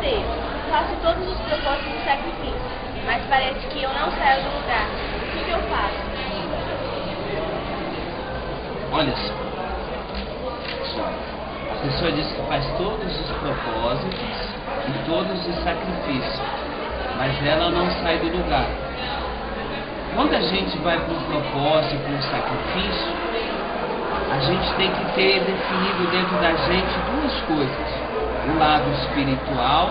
Obreiro, faço todos os propósitos de sacrifício, mas parece que eu não saio do lugar. O que eu faço? Olha só, a pessoa diz que faz todos os propósitos e todos os sacrifícios, mas ela não sai do lugar. Quando a gente vai para um propósito, para um sacrifício, a gente tem que ter definido dentro da gente duas coisas: o lado espiritual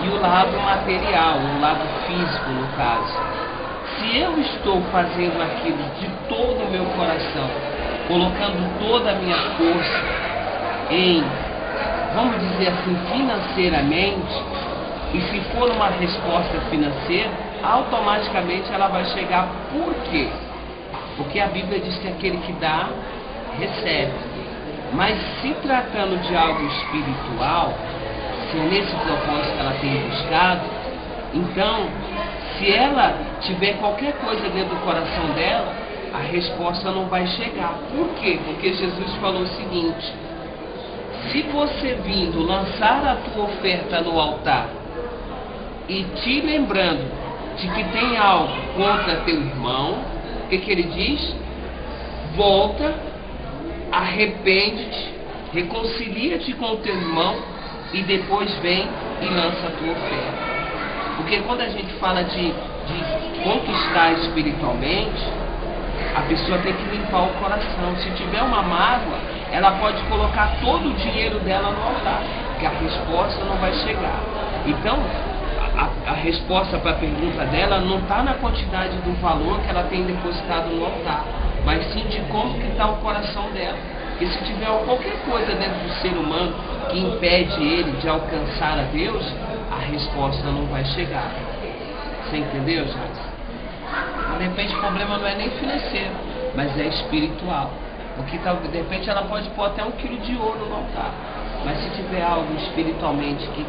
e o lado material, o lado físico, no caso. Se eu estou fazendo aquilo de todo o meu coração, colocando toda a minha força em, vamos dizer assim, financeiramente, e se for uma resposta financeira, automaticamente ela vai chegar. Por quê? Porque a Bíblia diz que aquele que dá, recebe. Mas se tratando de algo espiritual, se é nesse propósito que ela tem buscado, então, se ela tiver qualquer coisa dentro do coração dela, a resposta não vai chegar. Por quê? Porque Jesus falou o seguinte: se você vindo lançar a tua oferta no altar e te lembrando de que tem algo contra teu irmão, o que ele diz? Volta, arrepende-te, reconcilia-te com o teu irmão e depois vem e lança a tua oferta. Porque quando a gente fala de conquistar espiritualmente, a pessoa tem que limpar o coração. Se tiver uma mágoa, ela pode colocar todo o dinheiro dela no altar, que a resposta não vai chegar. Então, a resposta para a pergunta dela não está na quantidade do valor que ela tem depositado no altar, mas sim de como que está o coração dela. Porque se tiver qualquer coisa dentro do ser humano que impede ele de alcançar a Deus, a resposta não vai chegar. Você entendeu, Joyce? De repente o problema não é nem financeiro, mas é espiritual. Porque de repente ela pode pôr até 1 quilo de ouro no altar, mas se tiver algo espiritualmente que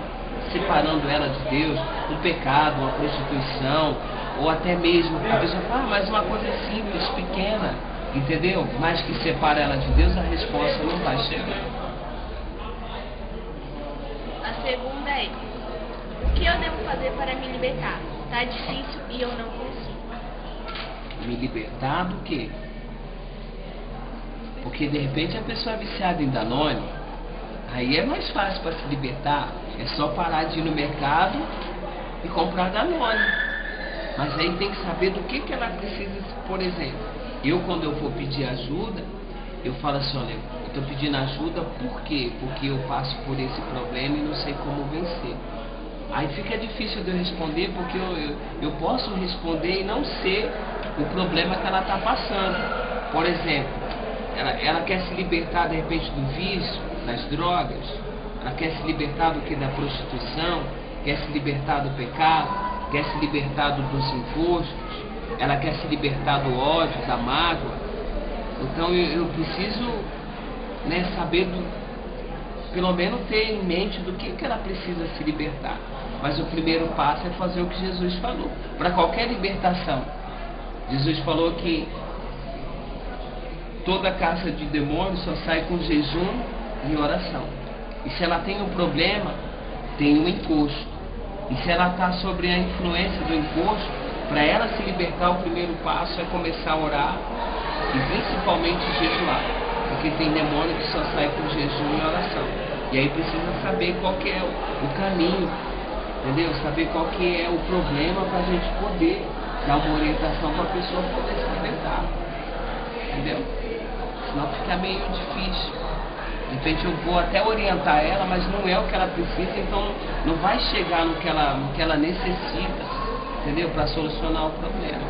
separando ela de Deus, um pecado, uma prostituição, ou até mesmo a pessoa fala, mas uma coisa simples, pequena, entendeu? Mas que separa ela de Deus, a resposta não vai chegar. A segunda é: o que eu devo fazer para me libertar? Tá difícil e eu não consigo. Me libertar do quê? Porque de repente a pessoa é viciada em Danone, aí é mais fácil para se libertar, é só parar de ir no mercado e comprar Danone. Mas aí tem que saber do que ela precisa. Por exemplo, eu quando eu for pedir ajuda, eu falo assim, olha, eu estou pedindo ajuda por quê? Porque eu passo por esse problema e não sei como vencer. Aí fica difícil de eu responder, porque eu posso responder e não ser o problema que ela está passando. Por exemplo, ela quer se libertar de repente do vício, das drogas, ela quer se libertar do que? Da prostituição, quer se libertar do pecado, quer se libertar dos impostos, ela quer se libertar do ódio, da mágoa. Então eu preciso, né, saber, pelo menos ter em mente do que ela precisa se libertar. Mas o primeiro passo é fazer o que Jesus falou. Para qualquer libertação, Jesus falou que toda caça de demônios só sai com jejum e oração. E se ela tem um problema, tem um encosto. E se ela está sobre a influência do encosto, para ela se libertar, o primeiro passo é começar a orar e principalmente jejuar. Porque tem demônio que só sai com jejum e oração. E aí precisa saber qual que é o caminho, entendeu? Saber qual que é o problema para a gente poder dar uma orientação para a pessoa poder se libertar. Entendeu? Senão fica meio difícil. De repente eu vou até orientar ela, mas não é o que ela precisa, então não vai chegar no que ela necessita, entendeu? Para solucionar o problema.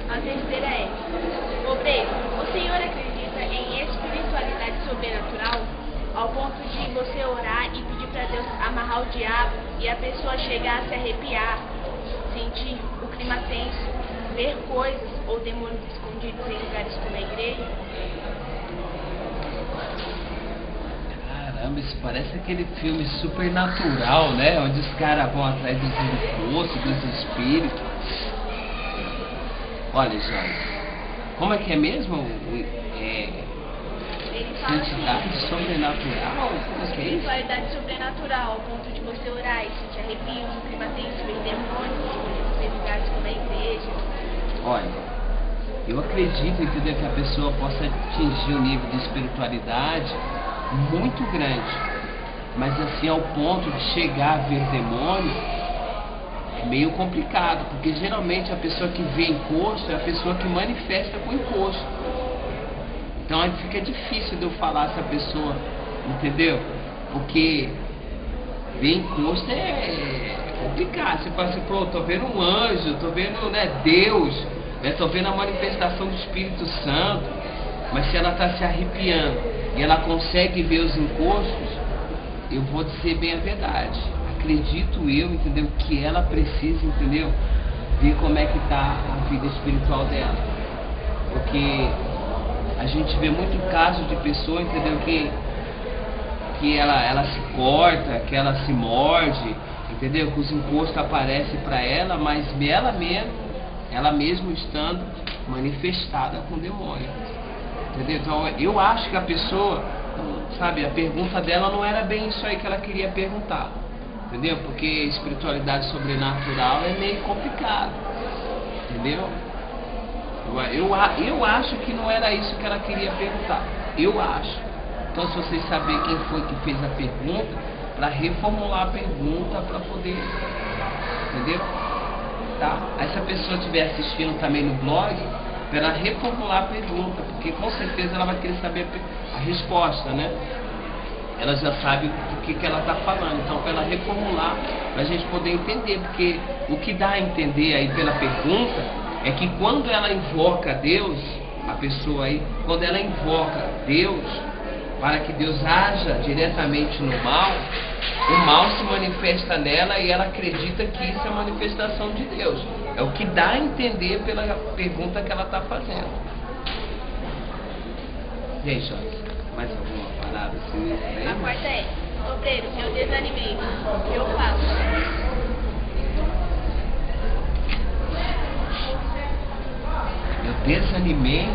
A terceira é: Obreiro, o Senhor acredita em espiritualidade sobrenatural ao ponto de você orar e pedir para Deus amarrar o diabo e a pessoa chegar a se arrepiar, sentir o clima tenso, ver coisas ou demônios escondidos em lugares como a igreja? Caramba, isso parece aquele filme Supernatural, né? Onde os caras vão atrás dos encostos, dos espíritos. Olha, Joyce, como é que é mesmo? Eles fala assim, santidade sobrenatural? Como é que é isso? espiritualidade sobrenatural, ao ponto de você orar e sentir arrepios, um clima tenso, ver demônios, ver lugares como a igreja. Olha, eu acredito, entendeu, que a pessoa possa atingir um nível de espiritualidade muito grande, mas assim ao ponto de chegar a ver demônio é meio complicado, porque geralmente a pessoa que vê encosto é a pessoa que manifesta com encosto. Então aí fica difícil de eu falar se a pessoa, entendeu? Porque ver encosto é complicado. Você fala assim, pô, tô vendo um anjo, tô vendo, né, Deus, né, tô vendo a manifestação do Espírito Santo, mas se ela está se arrepiando e ela consegue ver os encostos, eu vou dizer bem a verdade. Acredito eu, entendeu, que ela precisa, entendeu, ver como é que está a vida espiritual dela. Porque a gente vê muito caso de pessoa, entendeu, que ela se corta, que ela se morde, entendeu, que os encostos aparecem para ela, mas ela mesma estando manifestada com demônio. Entendeu? Então eu acho que a pessoa, sabe, a pergunta dela não era bem isso aí que ela queria perguntar, entendeu? Porque espiritualidade sobrenatural é meio complicado, entendeu? Eu acho que não era isso que ela queria perguntar, eu acho. Então se vocês saberem quem foi que fez a pergunta, para reformular a pergunta para poder, entendeu? Tá? Aí se a pessoa estiver assistindo também no blog, para ela reformular a pergunta, porque com certeza ela vai querer saber a resposta, né? Ela já sabe o que ela está falando, então para ela reformular, para a gente poder entender, porque o que dá a entender aí pela pergunta é que quando ela invoca Deus, a pessoa aí, quando ela invoca Deus, para que Deus haja diretamente no mal, o mal se manifesta nela e ela acredita que isso é a manifestação de Deus. É o que dá a entender pela pergunta que ela está fazendo. Gente, mais alguma parada assim? A quarta é, obreiro, eu desanimei, o que eu faço? Eu desanimei?